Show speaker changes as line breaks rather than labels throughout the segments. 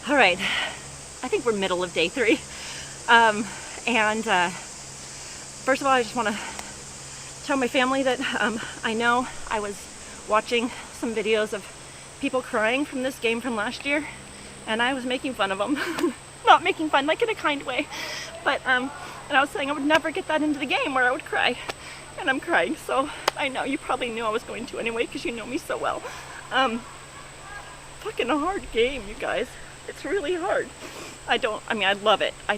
All right, I think we're middle of day 3. First of all, I just want to tell my family that I know I was watching some videos of people crying from this game from last year, and I was making fun of them. Not making fun, like in a kind way, but and I was saying I would never get that into the game where I would cry, and I'm crying. So I know you probably knew I was going to anyway because you know me so well. Fucking a hard game, you guys. It's really hard. I love it. I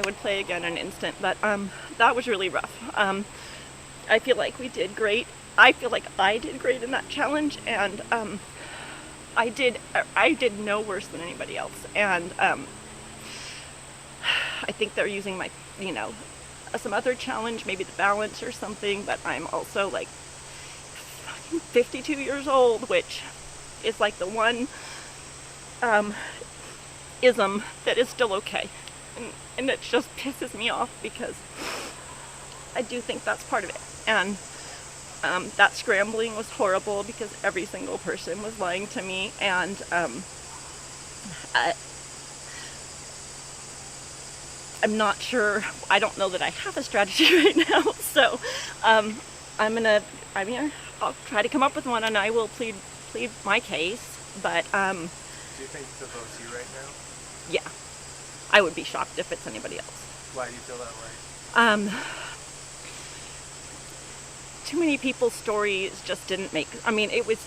would play again in an instant, but that was really rough. I feel like we did great. I feel like I did great in that challenge, and I did no worse than anybody else. And I think they're using my, some other challenge, maybe the balance or something, but I'm also like 52 years old, which is like the one ism that is still okay. And it just pisses me off because I do think that's part of it. And that scrambling was horrible because every single person was lying to me, and I'm not sure. I don't know that I have a strategy right now, so I'll try to come up with one, and I will plead my case. But
do you think the vote's you right now?
Yeah, I would be shocked if it's anybody else.
Why do you feel that way?
Too many people's stories just didn't make. It was.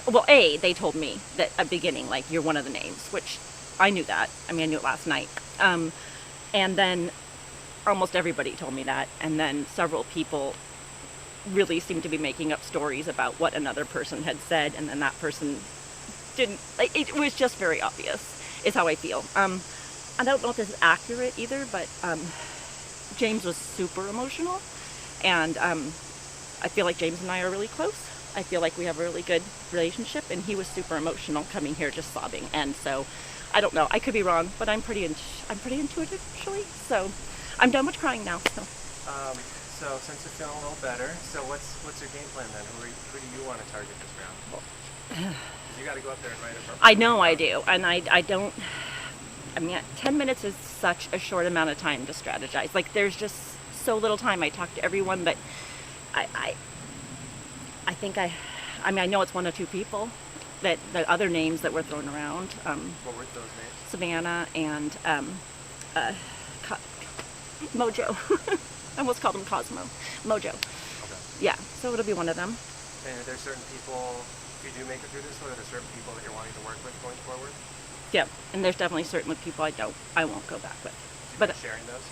Well, they told me that at the beginning, like, you're one of the names, which I knew that. I knew it last night. And then almost everybody told me that. And then several people really seemed to be making up stories about what another person had said. And then that person didn't. It was just very obvious, is how I feel. I don't know if this is accurate either, but James was super emotional. And I feel like James and I are really close. I feel like we have a really good relationship. And he was super emotional coming here just sobbing. And so I don't know. I could be wrong, but I'm pretty intuitive, actually. So I'm done with crying now. So
since you're feeling a little better, so what's your game plan then? Who do you want to target this round? You got to go up there and write it.
I know I do, and I don't. 10 minutes is such a short amount of time to strategize. Like, there's just so little time. I talked to everyone, but I think I know it's one or two people. That the other names that were thrown around.
What were those names?
Savannah and Mojo. I almost called him Cosmo. Mojo.
Okay.
Yeah, so it'll be one of them.
And are there certain people, if you do make it through this, are there certain people that you're wanting to work with going forward?
Yeah, and there's definitely certain with people I won't go back with.
But sharing those?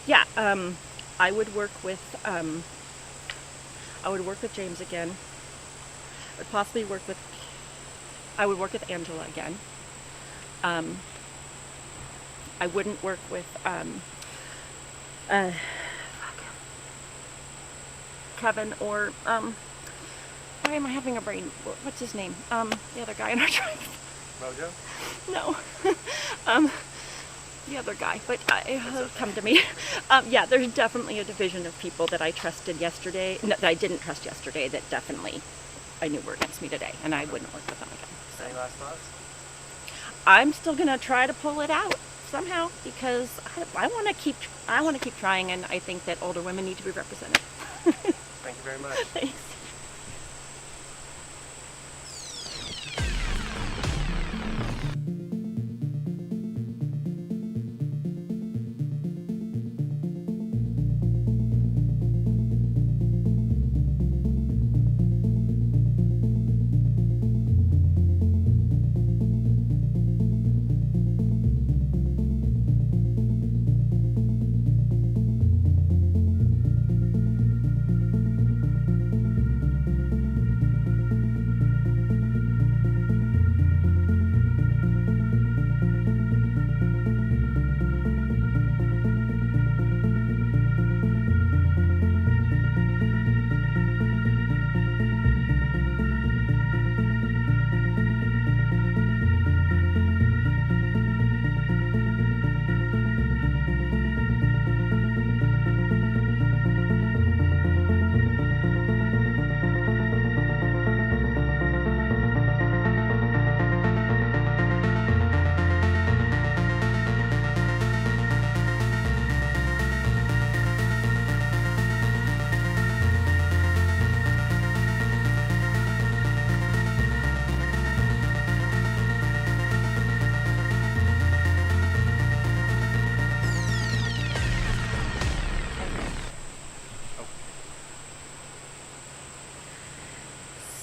Yeah, I would work with James again. I would work with Angela again. I wouldn't work with Kevin or why am I having a brain? What's his name? The other guy in our tribe.
Mojo?
No. The other guy, but he'll come to me. Yeah, there's definitely a division of people that I trusted yesterday, that I didn't trust yesterday, that definitely I knew were against me today, and I wouldn't work with them again. So.
Any last thoughts?
I'm still gonna try to pull it out somehow because I want to keep trying, and I think that older women need to be represented.
Thank you very much.
Thanks.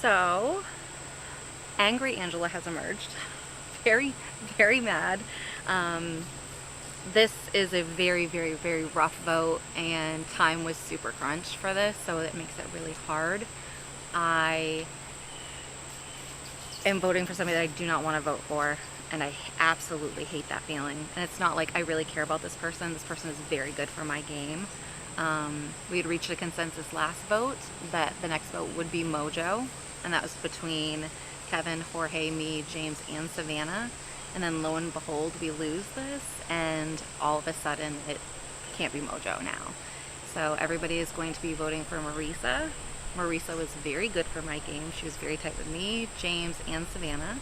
So, Angry Angela has emerged. Very, very mad. This is a very, very, very rough vote, and time was super crunched for this, so it makes it really hard. I am voting for somebody that I do not want to vote for, and I absolutely hate that feeling. And it's not like I really care about this person. This person is very good for my game. We had reached a consensus last vote that the next vote would be Mojo, and that was between Kevin, Jorge, me, James, and Savannah. And then lo and behold, we lose this, and all of a sudden it can't be Mojo now. So everybody is going to be voting for Marisa. Marisa was very good for my game. She was very tight with me, James, and Savannah.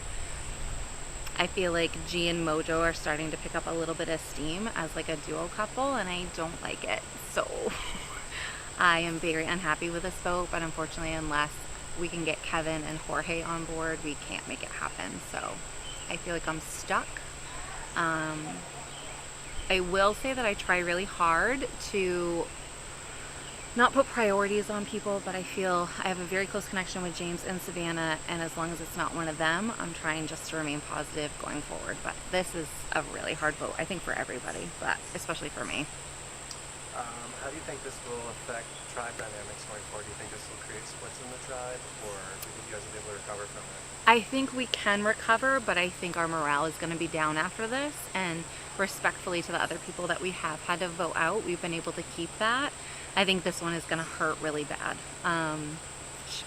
I feel like G and Mojo are starting to pick up a little bit of steam as like a duo couple, and I don't like it. So I am very unhappy with this vote, but unfortunately, unless we can get Kevin and Jorge on board, we can't make it happen. So I feel like I'm stuck. I will say that I try really hard to not put priorities on people, but I feel I have a very close connection with James and Savannah, and as long as it's not one of them, I'm trying just to remain positive going forward. But this is a really hard vote, I think, for everybody, but especially for me.
How do you think this will affect tribe dynamics going forward? Do you think this will create splits in the tribe, or do you think you guys will be able to recover from it?
I think we can recover, but I think our morale is going to be down after this, and respectfully to the other people that we have had to vote out, we've been able to keep that. I think this one is going to hurt really bad.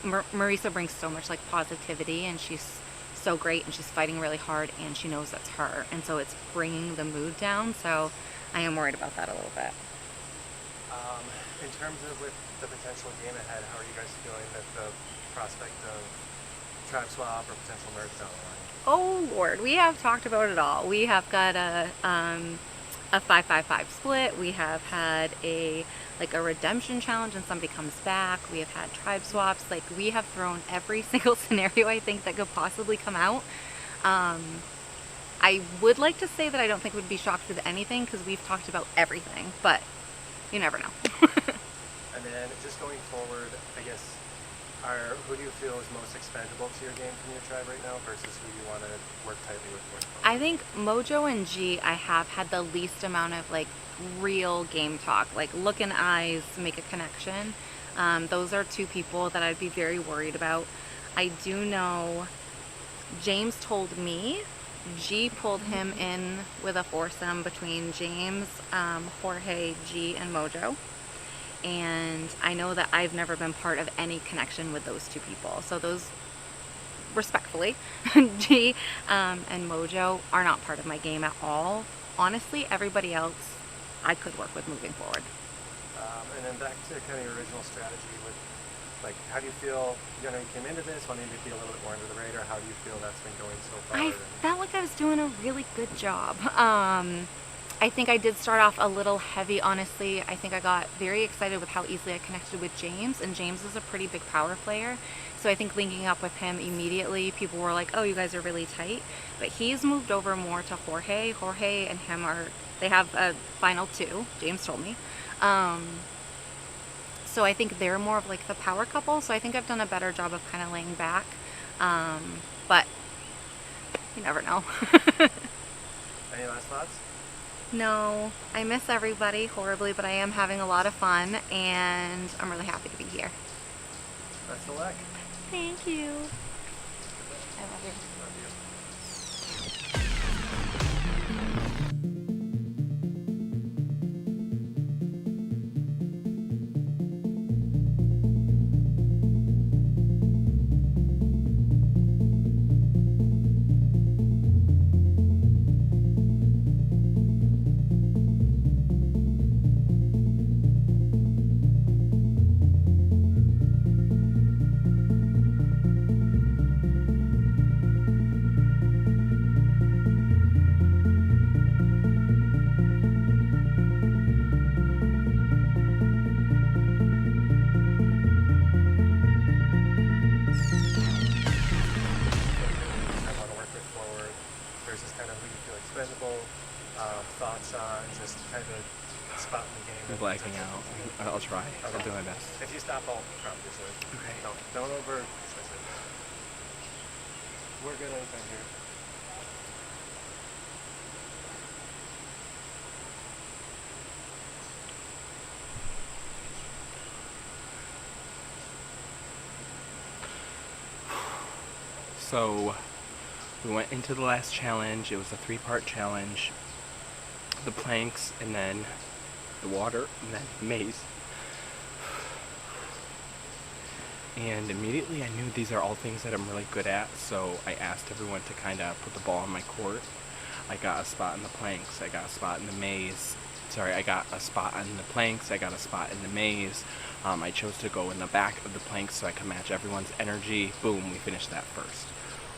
Marisa brings so much like positivity, and she's so great, and she's fighting really hard, and she knows that's her, and so it's bringing the mood down. So I am worried about that a little bit.
In terms of with the potential game ahead, how are you guys feeling that the prospect of tribe swap or potential merge down the line?
Oh Lord, we have talked about it all. We have got a 5-5-5 split. We have had a redemption challenge and somebody comes back. We have had tribe swaps. Like, we have thrown every single scenario I think that could possibly come out. I would like to say that I don't think we'd be shocked with anything because we've talked about everything, but you never know.
And then just going forward, I guess, who do you feel is most expendable to your game from your tribe right now versus who you want to work tightly with going forward?
I think Mojo and G, I have had the least amount of like real game talk, like look in eyes, make a connection. Those are two people that I'd be very worried about. I do know James told me G pulled him in with a foursome between James, Jorge, G, and Mojo. And I know that I've never been part of any connection with those two people. So those, respectfully, G and Mojo are not part of my game at all. Honestly, everybody else I could work with moving forward.
And then back to kind of your original strategy with, like, how do you feel, you came into this wanting to be a little bit more under the radar. How do you feel that's been going so far?
I felt like I was doing a really good job. I think I did start off a little heavy, honestly. I think I got very excited with how easily I connected with James, and James is a pretty big power player. So I think linking up with him immediately, people were like, oh, you guys are really tight. But he's moved over more to Jorge. Jorge and him they have a final two, James told me. So I think they're more of like the power couple. So I think I've done a better job of kind of laying back. But you never know.
Any last thoughts?
No, I miss everybody horribly, but I am having a lot of fun, and I'm really happy to be here.
Best of luck.
Thank you. I love you.
Love you. Thoughts on just kind of spotting the game?
I'm blacking out. I'll try. I'll do my best.
If you stop, I'll probably just
Okay.
don't over. We're good anytime here.
So we went into the last challenge. It was a 3-part challenge. The planks, and then the water, and then maze. And immediately I knew these are all things that I'm really good at, so I asked everyone to kind of put the ball on my court. I got a spot in the planks, I got a spot in the maze. Sorry, I got a spot on the planks, I got a spot in the maze. I chose to go in the back of the planks so I could match everyone's energy. Boom, we finished that first.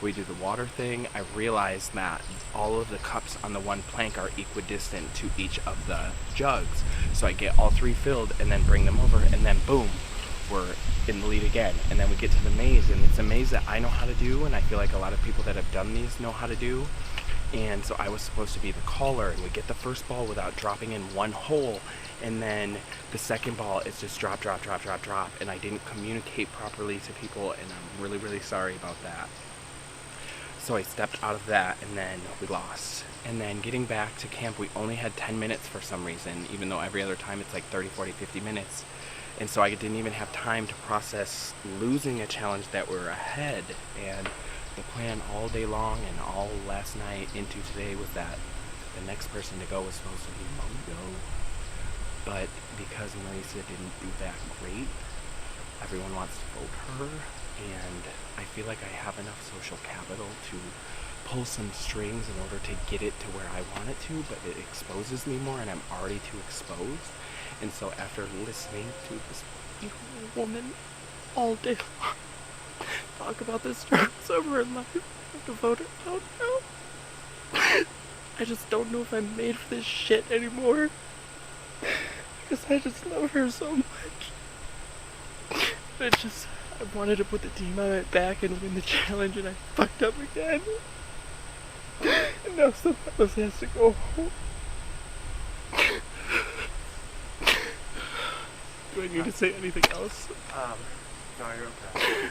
We do the water thing. I realized that all of the cups on the one plank are equidistant to each of the jugs. So I get all 3 filled and then bring them over, and then boom, we're in the lead again. And then we get to the maze, and it's a maze that I know how to do, and I feel like a lot of people that have done these know how to do. And so I was supposed to be the caller, and we get the first ball without dropping in one hole, and then the second ball is just drop, drop, drop, drop, drop, and I didn't communicate properly to people, and I'm really, really sorry about that. So I stepped out of that, and then we lost. And then getting back to camp, we only had 10 minutes for some reason, even though every other time it's like 30, 40, 50 minutes. And so I didn't even have time to process losing a challenge that we're ahead. And the plan all day long and all last night into today was that the next person to go was supposed to be Mojo. But because Marisa didn't do that great, everyone wants to vote her. And I feel like I have enough social capital to pull some strings in order to get it to where I want it to, but it exposes me more, and I'm already too exposed. And so after listening to this beautiful woman all day long talk about the struggles of her life, I have to vote her out now. I just don't know if I'm made for this shit anymore, because I just love her so much. It's just, I wanted to put the team on my back and win the challenge, and I fucked up again. And now someone else has to go home. Do I need to say anything else?
No, you're okay.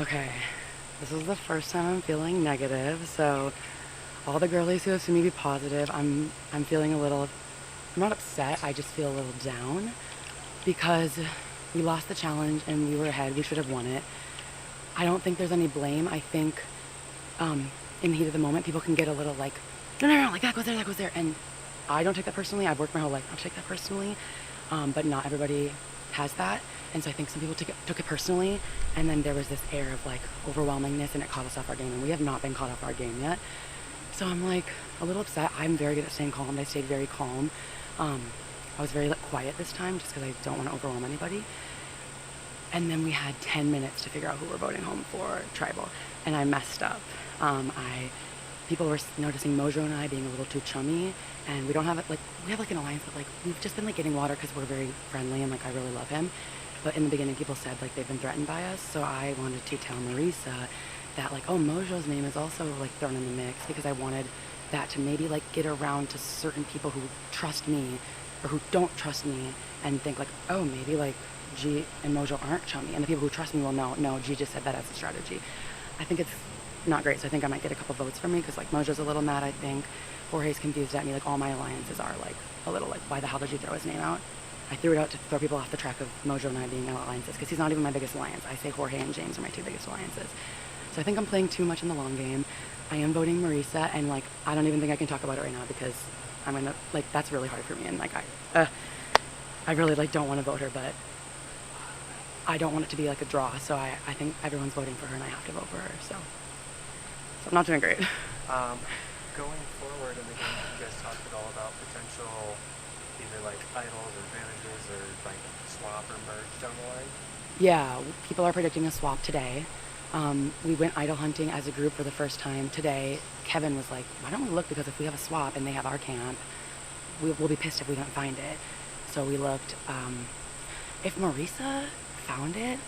Okay, this is the first time I'm feeling negative, so all the girlies who have seen me be positive, I'm feeling a little, I'm not upset, I just feel a little down because we lost the challenge and we were ahead, we should have won it. I don't think there's any blame. I think in the heat of the moment, people can get a little like, no, like that goes there, and I don't take that personally. I've worked my whole life, I don't take that personally, but not everybody has that. And so I think some people took it personally, and then there was this air of like overwhelmingness, and it caught us off our game, and we have not been caught off our game yet. So I'm like a little upset. I'm very good at staying calm. I stayed very calm. I was very quiet this time just because I don't want to overwhelm anybody. And then we had 10 minutes to figure out who we're voting home for tribal, and I messed up. People were noticing Mojo and I being a little too chummy, and we don't have it, like, we have like an alliance, but like we've just been like getting water because we're very friendly and like I really love him. But in the beginning, people said like they've been threatened by us, so I wanted to tell Marisa that like, oh, Mojo's name is also like thrown in the mix, because I wanted that to maybe like get around to certain people who trust me or who don't trust me and think like, oh, maybe like G and Mojo aren't chummy, and the people who trust me will know, no, G just said that as a strategy. I think it's not great, so I think I might get a couple votes from me because like Mojo's a little mad, I think. Jorge's confused at me, like all my alliances are like a little like, why the hell did you throw his name out? I threw it out to throw people off the track of Mojo and I being alliances because he's not even my biggest alliance. I say Jorge and James are my two biggest alliances. So I think I'm playing too much in the long game. I am voting Marisa, and like I don't even think I can talk about it right now because I'm gonna like that's really hard for me, and like I really like don't want to vote her, but I don't want it to be like a draw. So I think everyone's voting for her, and I have to vote for her. So I'm not doing great.
Going forward in the game, you guys talked at all about potential either like idols or advantages or like swap or merge down the line?
Yeah, people are predicting a swap today. We went idol hunting as a group for the first time today. Kevin was like, why don't we look, because if we have a swap and they have our camp, we'll be pissed if we don't find it. So we looked. If Marisa found it,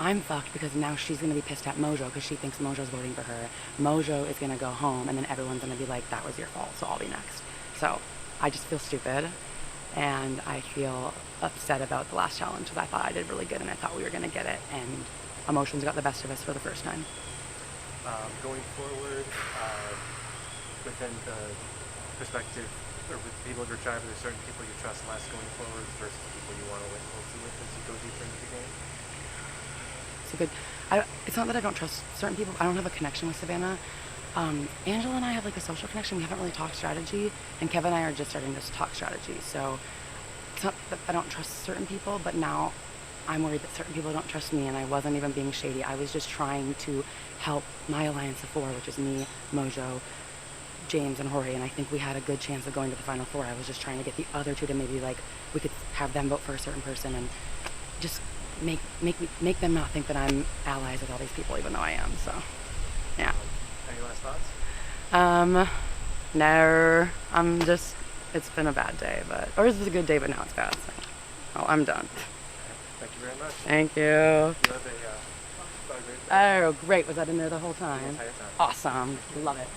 I'm fucked because now she's going to be pissed at Mojo because she thinks Mojo's voting for her. Mojo is going to go home, and then everyone's going to be like, that was your fault, so I'll be next. So I just feel stupid, and I feel upset about the last challenge because I thought I did really good and I thought we were going to get it, and emotions got the best of us for the first time.
Going forward, within the perspective, or with people of your tribe, are there certain people you trust less going forward versus people you want to work closely with as you go deeper into the game?
It's a good. It's not that I don't trust certain people. I don't have a connection with Savannah. Angela and I have like a social connection. We haven't really talked strategy, and Kevin and I are just starting to talk strategy. So it's not that I don't trust certain people, but now I'm worried that certain people don't trust me, and I wasn't even being shady. I was just trying to help my alliance of four, which is me, Mojo, James, and Jorge, and I think we had a good chance of going to the final four. I was just trying to get the other two to maybe like we could have them vote for a certain person and just make them not think that I'm allies with all these people, even though I am. So, yeah.
Any last thoughts?
No. I'm just. It's been a bad day, or it was a good day, but now it's bad. So, I'm done.
Thank you very much.
Thank you.
You have a great day.
Oh, great. Was that in there the whole time?
The entire time.
Awesome. Love it.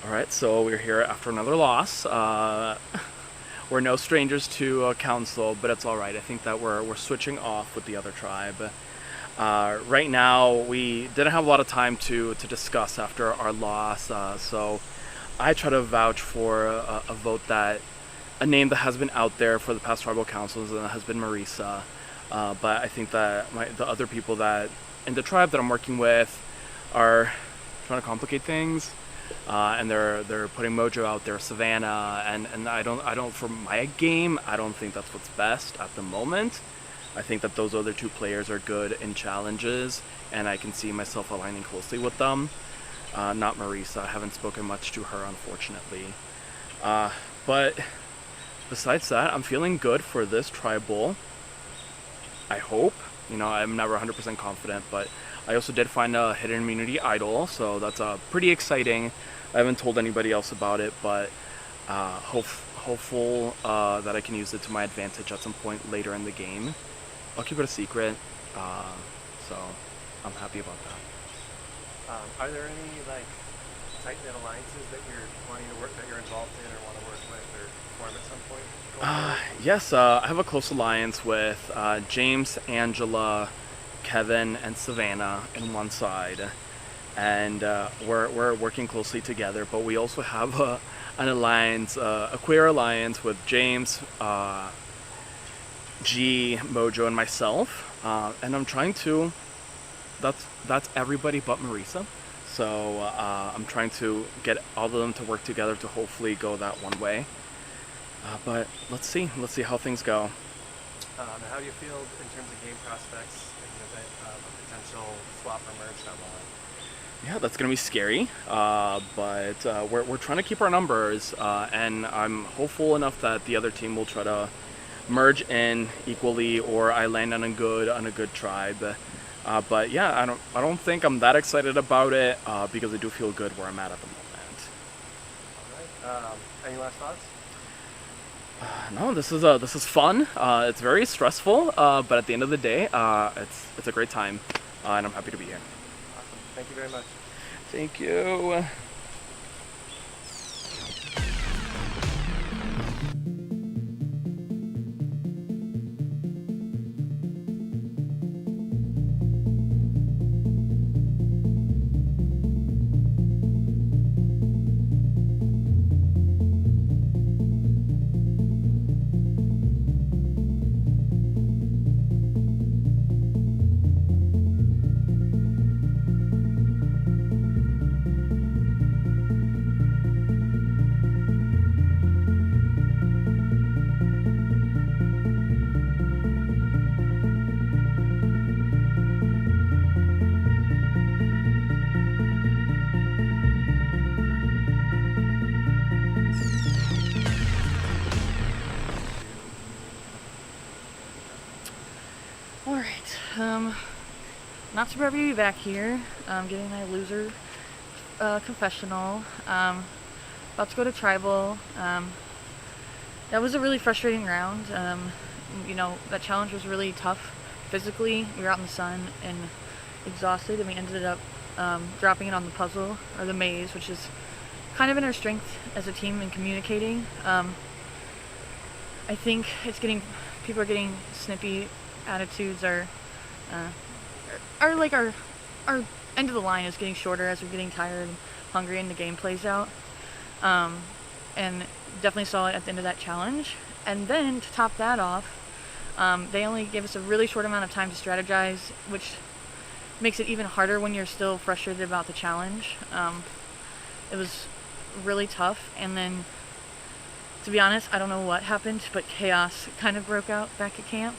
Alright, so we're here after another loss. We're no strangers to council, but it's alright. I think that we're switching off with the other tribe. Right now, we didn't have a lot of time to discuss after our loss, so I try to vouch for a vote that, a name that has been out there for the past tribal councils, and that has been Marisa. But I think that the other people that in the tribe that I'm working with are trying to complicate things. And they're putting Mojo out there, Savannah, and I don't for my game, I don't think that's what's best at the moment. I think that those other two players are good in challenges, and I can see myself aligning closely with them. Not Marisa. I haven't spoken much to her, unfortunately. But besides that, I'm feeling good for this tribal. I hope. I'm never 100% confident, but I also did find a hidden immunity idol, so that's pretty exciting. I haven't told anybody else about it, but hopeful that I can use it to my advantage at some point later in the game. I'll keep it a secret, so I'm happy about that.
Are there any like tight-knit alliances that you're wanting to work, that you're involved in or want to work with or form at some point?
Yes, I have a close alliance with James, Angela, Kevin, and Savannah in one side, and we're working closely together. But we also have an alliance, a queer alliance with James, G, Mojo, and myself, and I'm trying to. That's everybody but Marisa. So I'm trying to get all of them to work together to hopefully go that one way. But let's see how things go.
And how do you feel in terms of game prospects in the event of a potential swap or merge down the line?
Yeah, that's gonna be scary, but we're trying to keep our numbers, and I'm hopeful enough that the other team will try to merge in equally, or I land on a good tribe. But yeah, I don't think I'm that excited about it because I do feel good where I'm at the moment.
All right. Any last thoughts?
No, this is fun. It's very stressful, but at the end of the day, it's a great time, and I'm happy to be here.
Awesome. Thank you very much.
Thank you.
Alright, not super happy to be back here. Getting my loser confessional. About to go to tribal. That was a really frustrating round. You know, that challenge was really tough physically. We were out in the sun and exhausted, and we ended up dropping it on the puzzle, or the maze, which is kind of in our strength as a team in communicating. I think people are getting snippy. Attitudes are like our end of the line is getting shorter as we're getting tired and hungry, and the game plays out. And definitely saw it at the end of that challenge. And then to top that off, they only gave us a really short amount of time to strategize, which makes it even harder when you're still frustrated about the challenge. It was really tough. And then, to be honest, I don't know what happened, but chaos kind of broke out back at camp.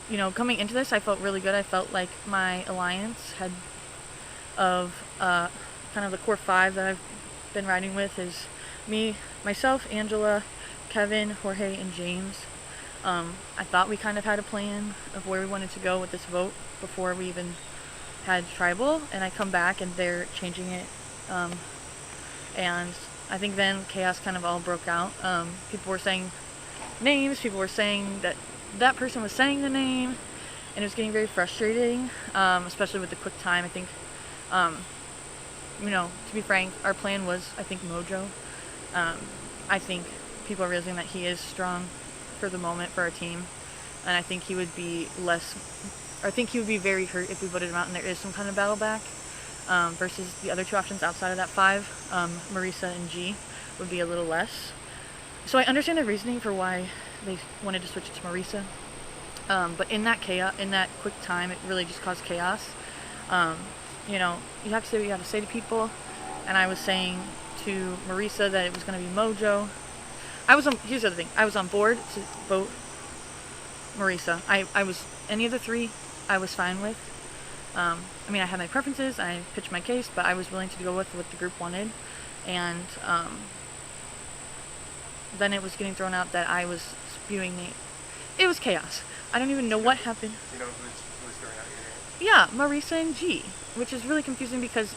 You know, coming into this, I felt really good. I felt like my alliance of kind of the core 5 that I've been riding with is me, myself, Angela, Kevin, Jorge, and James. I thought we kind of had a plan of where we wanted to go with this vote before we even had tribal, and I come back and they're changing it. And I think then chaos kind of all broke out. People were saying names, people were saying that person was saying the name, and it was getting very frustrating, especially with the quick time. I think, you know, to be frank, our plan was, I think, Mojo. I think people are realizing that he is strong for the moment for our team, and I think he would be very hurt if we voted him out and there is some kind of battle back, versus the other 2 options outside of that 5, Marisa and G, would be a little less. So I understand the reasoning for why they wanted to switch it to Marisa, but in that quick time, it really just caused chaos. You know, you have to say what you have to say to people, and I was saying to Marisa that it was going to be Mojo. Here's the other thing, I was on board to vote Marisa. I was, any of the 3, I was fine with. I mean, I had my preferences, I pitched my case, but I was willing to go with what the group wanted, and then it was getting thrown out that I was spewing names. It was chaos. I don't even know what happened.
You know who's throwing out your name?
Yeah, Marisa and G, which is really confusing because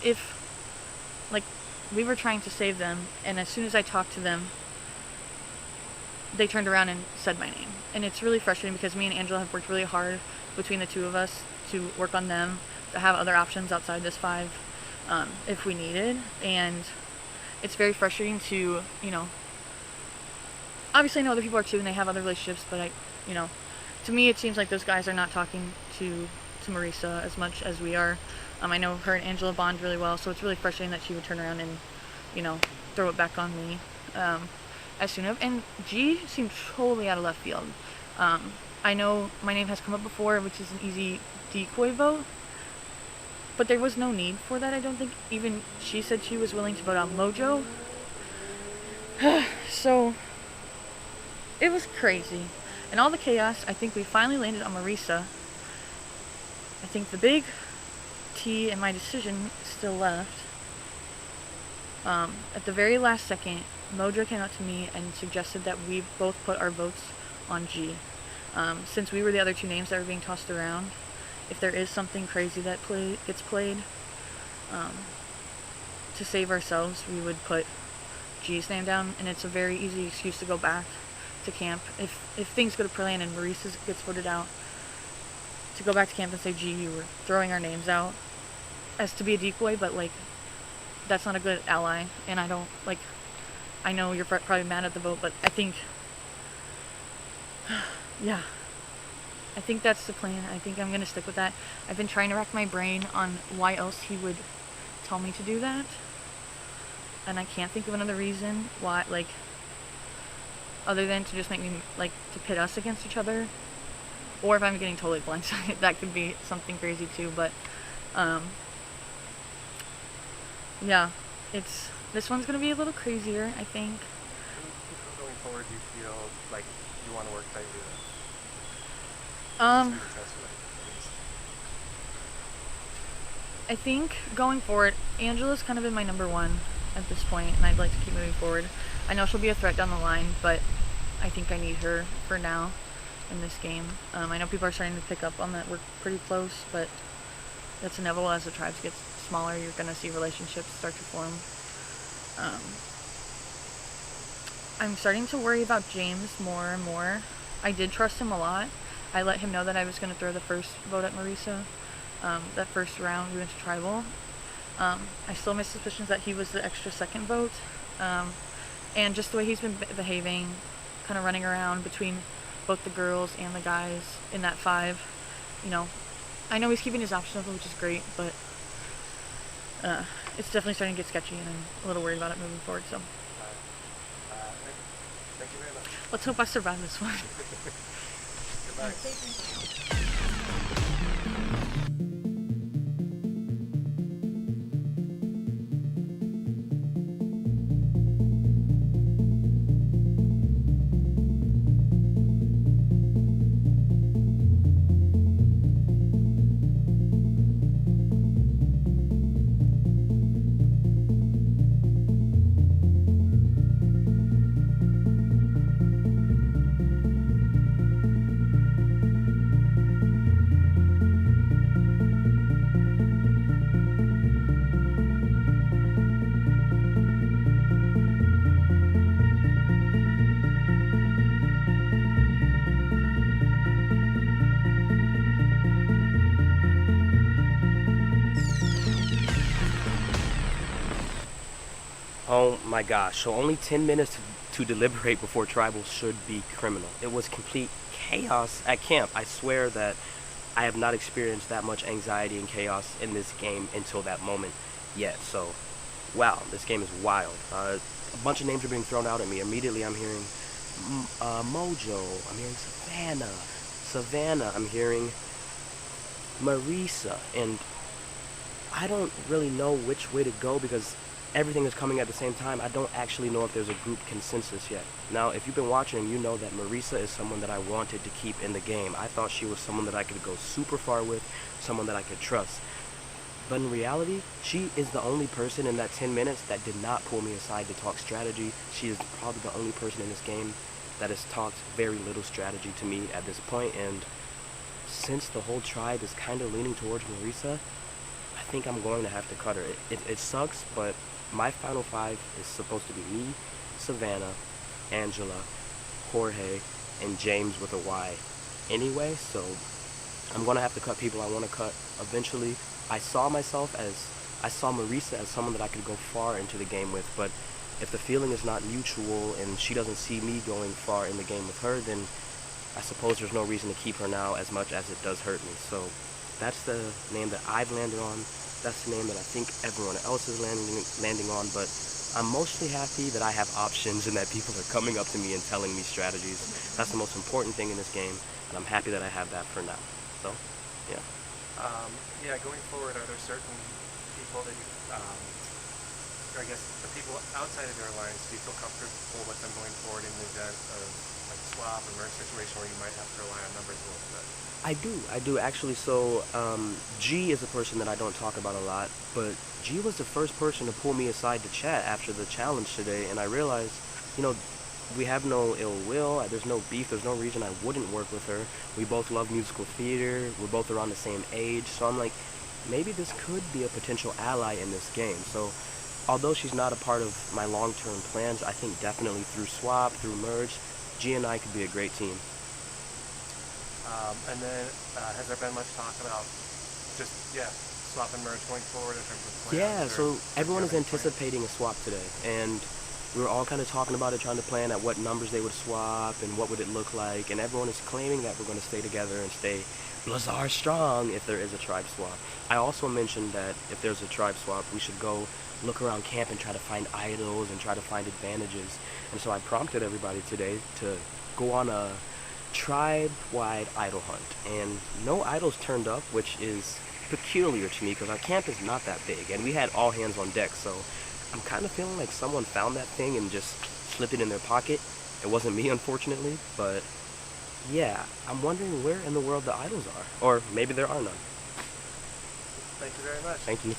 we were trying to save them, and as soon as I talked to them, they turned around and said my name. And it's really frustrating because me and Angela have worked really hard between the 2 of us to work on them, to have other options outside this 5 if we needed. And it's very frustrating to, you know, obviously I know other people are too and they have other relationships, but to me it seems like those guys are not talking to Marisa as much as we are. I know her and Angela bond really well, so it's really frustrating that she would turn around and, you know, throw it back on me.
as soon as, and G seemed totally out of left field. I know my name has come up before, which is an easy decoy vote, but there was no need for that, I don't think. Even she said she was willing to vote out Mojo. So, it was crazy. And all the chaos, I think we finally landed on Marisa. I think the big T in my decision is still left. At the very last second, Mojo came out to me and suggested that we both put our votes on G. Since we were the other two names that were being tossed around, if there is something crazy that gets played, to save ourselves, we would put G's name down, and it's a very easy excuse to go back to camp. If things go to plan and Maurice gets voted out, to go back to camp and say, G, you were throwing our names out as to be a decoy, but like, that's not a good ally, and I don't, like, I know you're probably mad at the vote, but I think, yeah, I think that's the plan. I think I'm going to stick with that. I've been trying to rack my brain on why else he would tell me to do that, and I can't think of another reason why, like, other than to just make me, like, to pit us against each other, or if I'm getting totally blindsided, that could be something crazy too, but, yeah, this one's going to be a little crazier, I think.
Going forward, do you feel like you want to work tightly with?
I think going forward, Angela's kind of been my number one at this point, and I'd like to keep moving forward. I know she'll be a threat down the line, but I think I need her for now in this game. I know people are starting to pick up on that we're pretty close, but that's inevitable. As the tribes get smaller, you're going to see relationships start to form. I'm starting to worry about James more and more. I did trust him a lot. I let him know that I was going to throw the first vote at Marisa. That first round we went to tribal. I still have my suspicions that he was the extra second vote. And just the way he's been behaving, kind of running around between both the girls and the guys in that 5, you know, I know he's keeping his options open, which is great, but it's definitely starting to get sketchy, and I'm a little worried about it moving forward, so.
Thank you very much.
Let's hope I survive this one.
Goodbye.
Oh my gosh, so only 10 minutes to deliberate before tribal should be criminal. It was complete chaos at camp. I swear that I have not experienced that much anxiety and chaos in this game until that moment yet. So, wow, this game is wild. A bunch of names are being thrown out at me. Immediately I'm hearing Mojo, I'm hearing Savannah, I'm hearing Marisa, and I don't really know which way to go because everything is coming at the same time. I don't actually know if there's a group consensus yet. Now, if you've been watching, you know that Marisa is someone that I wanted to keep in the game. I thought she was someone that I could go super far with, someone that I could trust. But in reality, she is the only person in that 10 minutes that did not pull me aside to talk strategy. She is probably the only person in this game that has talked very little strategy to me at this point, and since the whole tribe is kind of leaning towards Marisa, I think I'm going to have to cut her. It sucks, but my final 5 is supposed to be me, Savannah, Angela, Jorge, and James with a Y anyway, so I'm going to have to cut people I want to cut eventually. I saw Marisa as someone that I could go far into the game with, but if the feeling is not mutual and she doesn't see me going far in the game with her, then I suppose there's no reason to keep her now as much as it does hurt me. So that's the name that I've landed on. That's the name that I think everyone else is landing on, but I'm mostly happy that I have options and that people are coming up to me and telling me strategies. That's the most important thing in this game, and I'm happy that I have that for now. So, yeah.
Yeah, going forward, are there certain people that you, or I guess the people outside of your alliance, do you feel comfortable with them going forward in the event of like swap or merge situation where you might have to rely on numbers a little bit?
I do actually. So, G is a person that I don't talk about a lot, but G was the first person to pull me aside to chat after the challenge today, and I realized, you know, we have no ill will, there's no beef, there's no reason I wouldn't work with her. We both love musical theater, we're both around the same age, so I'm like, maybe this could be a potential ally in this game. So, although she's not a part of my long-term plans, I think definitely through swap, through merge, G and I could be a great team.
And then, has there been much talk about just, yeah, swap and merge going forward in terms of plans?
Yeah,
or
so
do you
everyone
have
is
any plans?
anticipating a swap today, and we were all kind of talking about it, trying to plan at what numbers they would swap and what would it look like, and everyone is claiming that we're going to stay together and stay Blazar strong if there is a tribe swap. I also mentioned that if there's a tribe swap, we should go look around camp and try to find idols and try to find advantages. And so I prompted everybody today to go on a tribe-wide idol hunt, and no idols turned up, which is peculiar to me because our camp is not that big, and we had all hands on deck, so I'm kind of feeling like someone found that thing and just slipped it in their pocket. It wasn't me, unfortunately, but yeah, I'm wondering where in the world the idols are, or maybe there are none.
Thank you very much.
Thank you.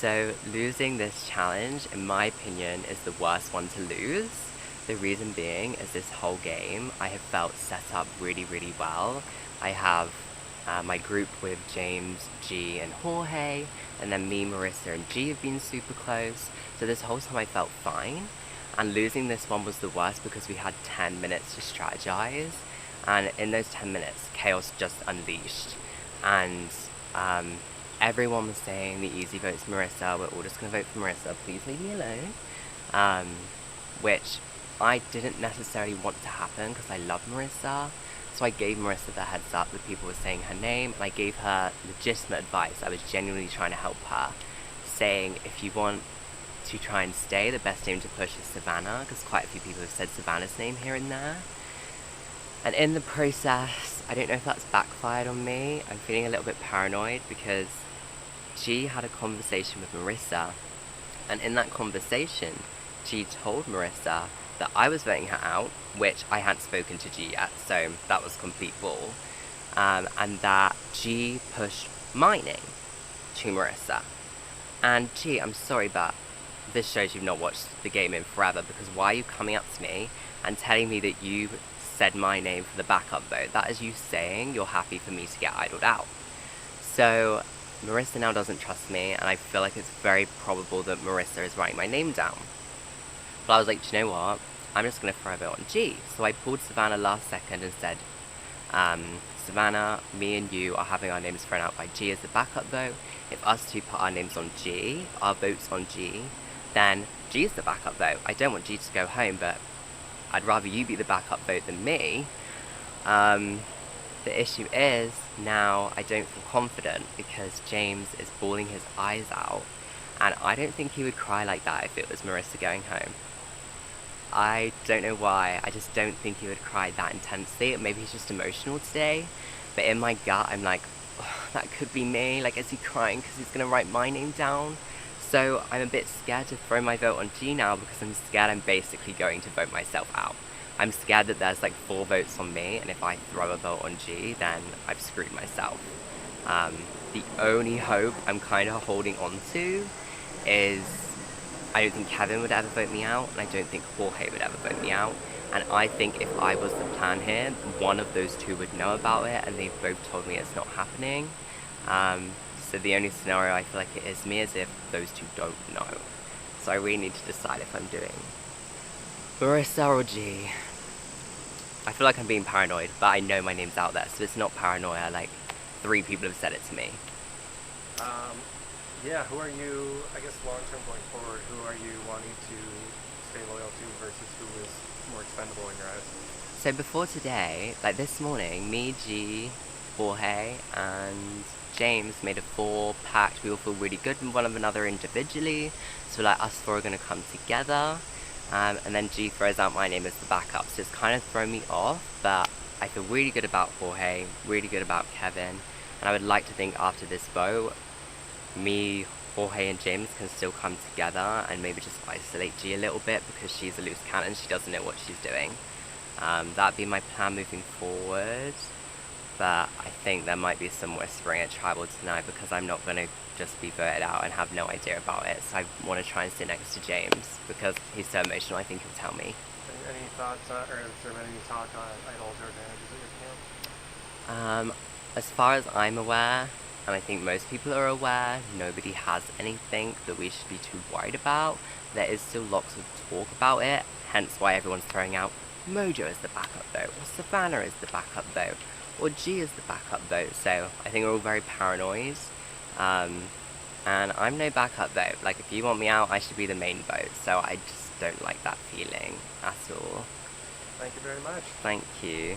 So losing this challenge, in my opinion, is the worst one to lose. The reason being is this whole game I have felt set up really, really well. I have my group with James, G, and Jorge, and then me, Marissa, and G have been super close. So this whole time I felt fine. And losing this one was the worst because we had 10 minutes to strategize. And in those 10 minutes, chaos just unleashed. And everyone was saying the easy vote's Marissa, we're all just going to vote for Marissa, please leave me alone. Which I didn't necessarily want to happen because I love Marissa. So I gave Marissa the heads up that people were saying her name, and I gave her legitimate advice. I was genuinely trying to help her, saying if you want to try and stay, the best name to push is Savannah, because quite a few people have said Savannah's name here and there. And in the process, I don't know if that's backfired on me. I'm feeling a little bit paranoid because G had a conversation with Marissa, and in that conversation, G told Marissa that I was voting her out, which I hadn't spoken to G yet, so that was complete bull, and that G pushed my name to Marissa. And G, I'm sorry, but this shows you've not watched the game in forever, because why are you coming up to me and telling me that you said my name for the backup vote? That is you saying you're happy for me to get idled out. So Marissa now doesn't trust me, and I feel like it's very probable that Marissa is writing my name down. But I was like, do you know what? I'm just going to throw a vote on G. So I pulled Savannah last second and said, Savannah, me and you are having our names thrown out by G as the backup vote. If us two put our names on G, our votes on G, then G is the backup vote. I don't want G to go home, but I'd rather you be the backup vote than me. The issue is, now I don't feel confident because James is bawling his eyes out And I don't think he would cry like that if it was Marissa going home. I don't know why. I just don't think he would cry that intensely. Maybe he's just emotional today. But in my gut, I'm like, oh, that could be me. Like, is he crying because he's going to write my name down? So I'm a bit scared to throw my vote on G now because I'm scared I'm basically going to vote myself out. I'm scared that there's like 4 votes on me, and if I throw a vote on G, then I've screwed myself. The only hope I'm kind of holding on to is I don't think Kevin would ever vote me out, and I don't think Jorge would ever vote me out. And I think if I was the plan here, one of those 2 would know about it, and they've both told me it's not happening. So the only scenario I feel like it is me is if those 2 don't know. So I really need to decide if I'm doing Marissa or G. I feel like I'm being paranoid, but I know my name's out there, so it's not paranoia. Like, 3 people have said it to me.
Yeah, who are you, I guess long term going forward, who are you wanting to stay loyal to versus who is more expendable in your eyes?
So before today, like this morning, me, G, Jorge, and James made a 4-pact. We all feel really good with one another individually, so like us 4 are going to come together. And then G throws out my name as the backup, so it's kind of thrown me off, but I feel really good about Jorge, really good about Kevin, and I would like to think after this vote, me, Jorge, and James can still come together and maybe just isolate G a little bit because she's a loose cannon, she doesn't know what she's doing. That'd be my plan moving forward, but I think there might be some whispering at Tribal tonight because I'm not going to just be voted out and have no idea about it, so I want to try and sit next to James because he's so emotional. I think he'll tell me.
Any thoughts, or has there been any talk on idols or advantages at your camp?
As far as I'm aware, and I think most people are aware, nobody has anything that we should be too worried about. There is still lots of talk about it, hence why everyone's throwing out Mojo as the backup vote, or Savannah as the backup vote, or G as the backup vote. So I think we're all very paranoid. And I'm no backup vote. Like, if you want me out, I should be the main vote. So I just don't like that feeling at all.
Thank you very much.
Thank you.